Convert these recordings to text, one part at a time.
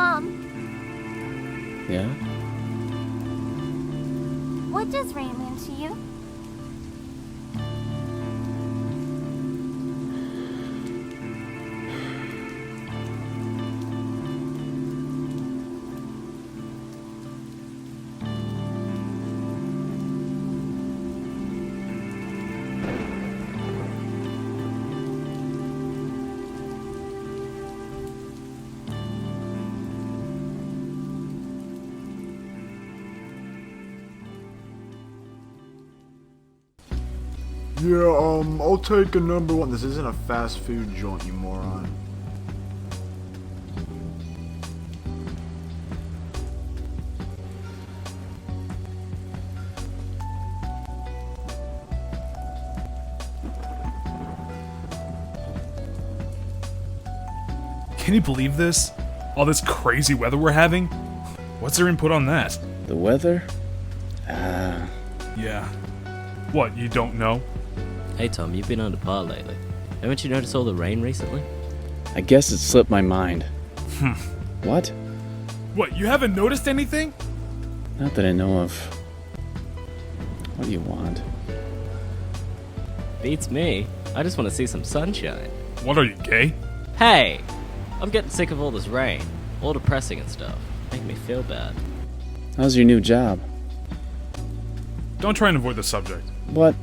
Tom, Yeah? what does rain mean to you? Yeah, I'll take a number one. This isn't a fast food joint, you moron. Can you believe this? All this crazy weather we're having? What's their input on that? The weather? Yeah. What, you don't know? Hey Tom, you've been under par lately. Haven't you noticed all the rain recently? I guess it slipped my mind. What? What, you haven't noticed anything? Not that I know of. What do you want? Beats me. I just want to see some sunshine. What, are you gay? Hey! I'm getting sick of all this rain. All depressing and stuff. Making me feel bad. How's your new job? Don't try and avoid the subject. What?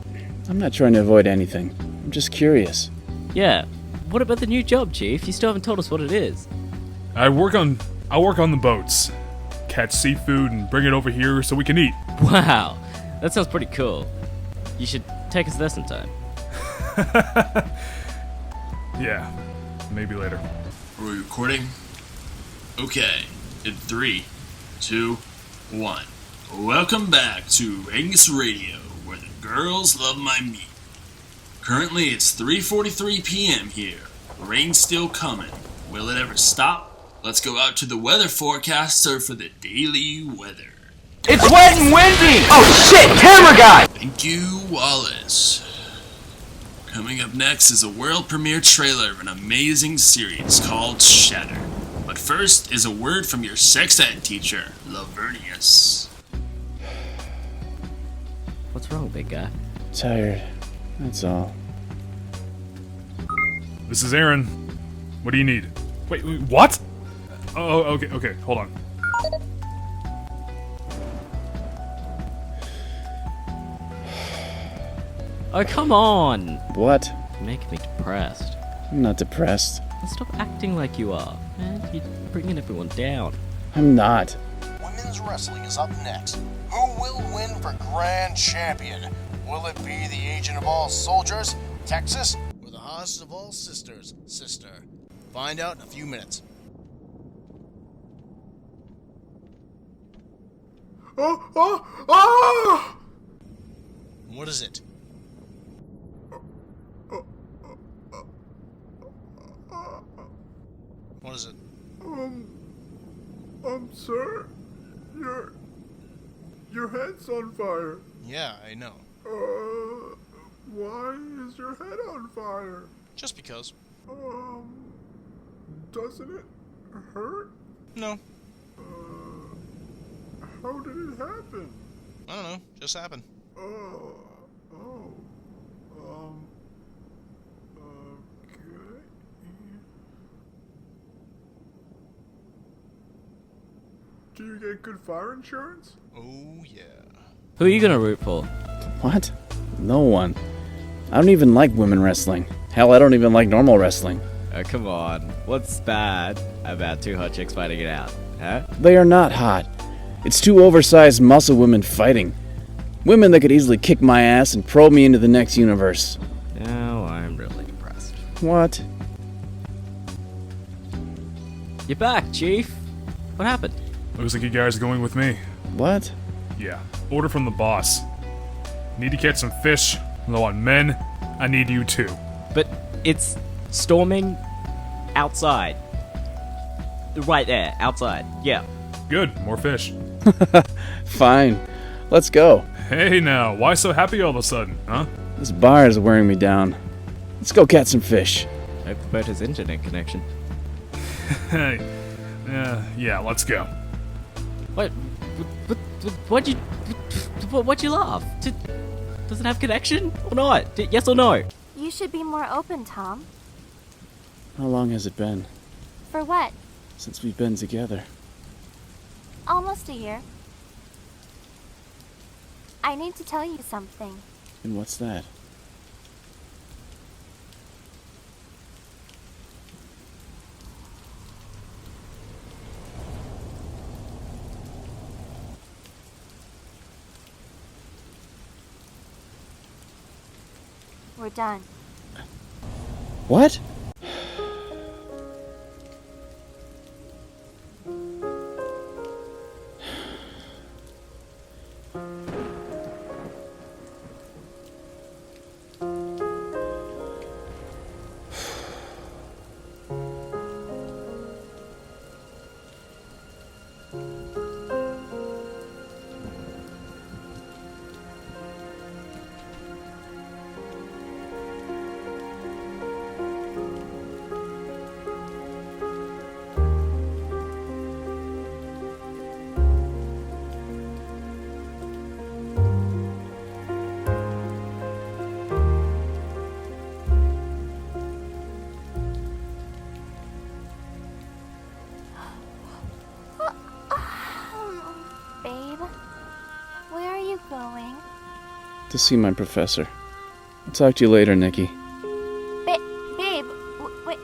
I'm not trying to avoid anything. I'm just curious. Yeah. What about the new job, Chief? You still haven't told us what it is. I work on the boats. Catch seafood and bring it over here so we can eat. Wow. That sounds pretty cool. You should take us there sometime. Yeah, maybe later. Are we recording? Okay, in 3, 2, 1. Welcome back to Angus Radio, where the girls love my meat. Currently it's 3:43 p.m. here. Rain's still coming. Will it ever stop? Let's go out to the weather forecaster for the daily weather. It's wet and windy! Oh shit, camera guy! Thank you, Wallace. Coming up next is a world premiere trailer of an amazing series called Shatter. But first is a word from your sex ed teacher, Lavernius. What's wrong, big guy? Tired. That's all. This is Aaron. What do you need? Wait, what? Oh, okay, hold on. Oh, come on! What? You're making me depressed. I'm not depressed. Stop acting like you are. Man, you're bringing everyone down. I'm not. Women's wrestling is up next. Who will win for Grand Champion? Will it be the agent of all soldiers, Texas, or the hottest of all sisters, Sister? Find out in a few minutes. What is it? What is it? Sir, your head's on fire. Yeah, I know. Why is your head on fire? Just because. Doesn't it hurt? No, How did it happen? I don't know. Just happened. Okay. Do you get good fire insurance? Oh, yeah. Who are you gonna root for? What? No one. I don't even like women wrestling. Hell, I don't even like normal wrestling. Oh, come on. What's bad about two hot chicks fighting it out, huh? They are not hot. It's two oversized muscle women fighting. Women that could easily kick my ass and probe me into the next universe. Now I'm really depressed. What? You're back, Chief. What happened? Looks like you guys are going with me. What? Yeah. Order from the boss. Need to catch some fish. Low on men. I need you too. But it's storming outside. Right there, outside. Yeah. Good. More fish. Fine. Let's go. Hey now, why so happy all of a sudden, huh? This bar is wearing me down. Let's go catch some fish. Hope about his internet connection. Hey, Yeah, let's go. What'd you laugh? Does it have connection or not? Yes or no? You should be more open, Tom. How long has it been For what? since we've been together? Almost a year. I need to tell you something. And what's that? We're done. What? Babe, where are you going? To see my professor. I'll talk to you later, Nikki. Babe, wait.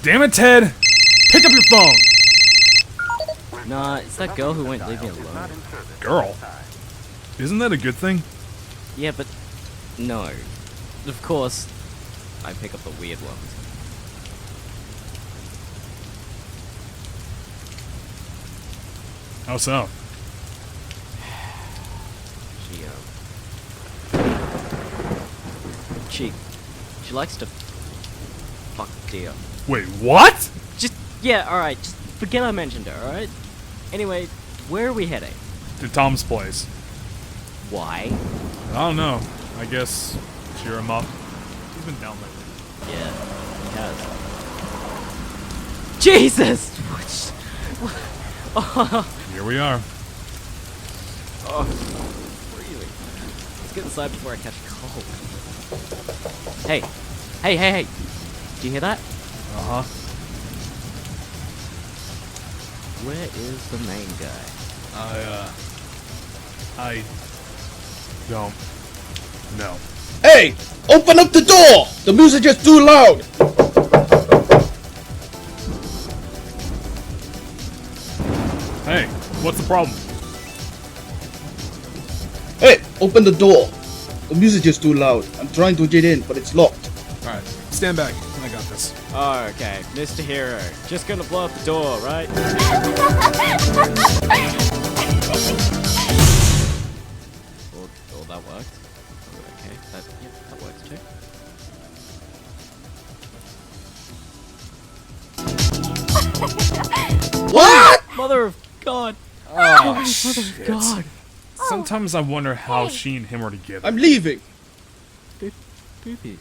Damn it, Ted! Pick up your phone! Nah, it's that girl who won't leave me alone. Girl? Isn't that a good thing? Yeah, but no. Of course, I pick up the weird ones. How so? She likes to fuck deer. Wait, what? Alright, just forget I mentioned her, alright? Anyway, where are we heading? To Tom's place. Why? I don't know. I guess cheer him up. He's been down lately. Yeah, he has. Jesus! Here we are. Oh, really? Let's get inside before I catch a cold. Hey! Do you hear that? Uh-huh. Where is the main guy? I don't know. Hey! Open up the door! The music is too loud! Hey, what's the problem? Hey! Open the door! The music is too loud. I'm trying to get in, but it's locked. Alright, stand back. I got this. Oh, okay. Mr. Hero. Just gonna blow up the door, right? Well, that worked. Okay, that works too. What? Mother of God! Oh, Mother of God! Sometimes I wonder how she and him are together. I'm leaving. Poopies.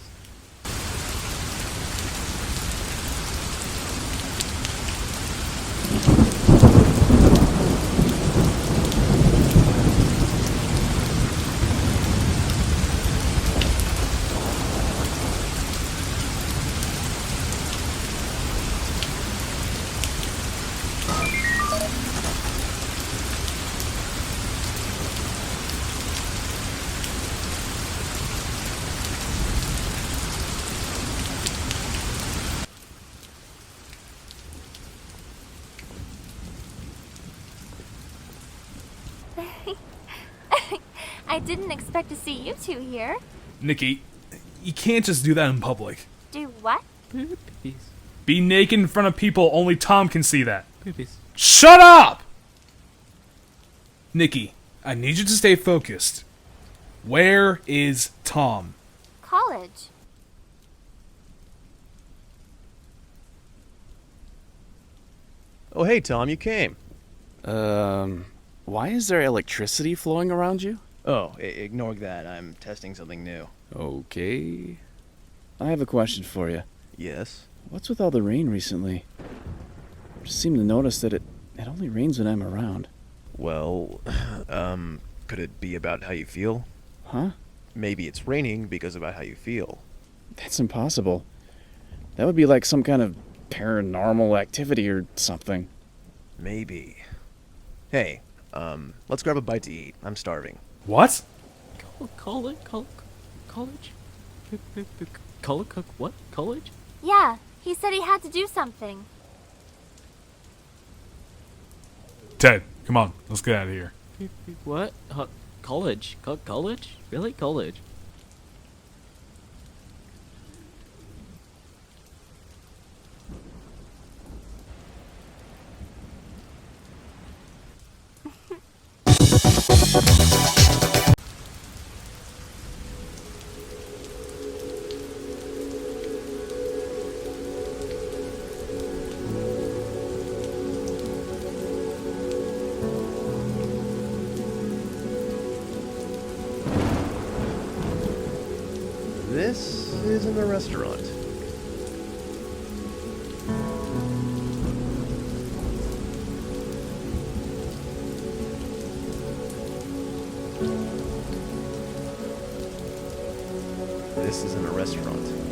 I didn't expect to see you two here. Nikki, you can't just do that in public. Do what? Boobies. Be naked in front of people, only Tom can see that. Boobies. Shut up! Nikki, I need you to stay focused. Where is Tom? College. Oh, hey, Tom, you came. Why is there electricity flowing around you? Oh, ignore that. I'm testing something new. Okay. I have a question for you. Yes? What's with all the rain recently? I just seem to notice that it only rains when I'm around. Well, could it be about how you feel? Huh? Maybe it's raining because about how you feel. That's impossible. That would be like some kind of paranormal activity or something. Maybe. Hey, let's grab a bite to eat. I'm starving. What? College? What? College? Yeah, he said he had to do something. Ted, come on, let's get out of here. What? College? College? Really? College? This isn't a restaurant. This isn't a restaurant.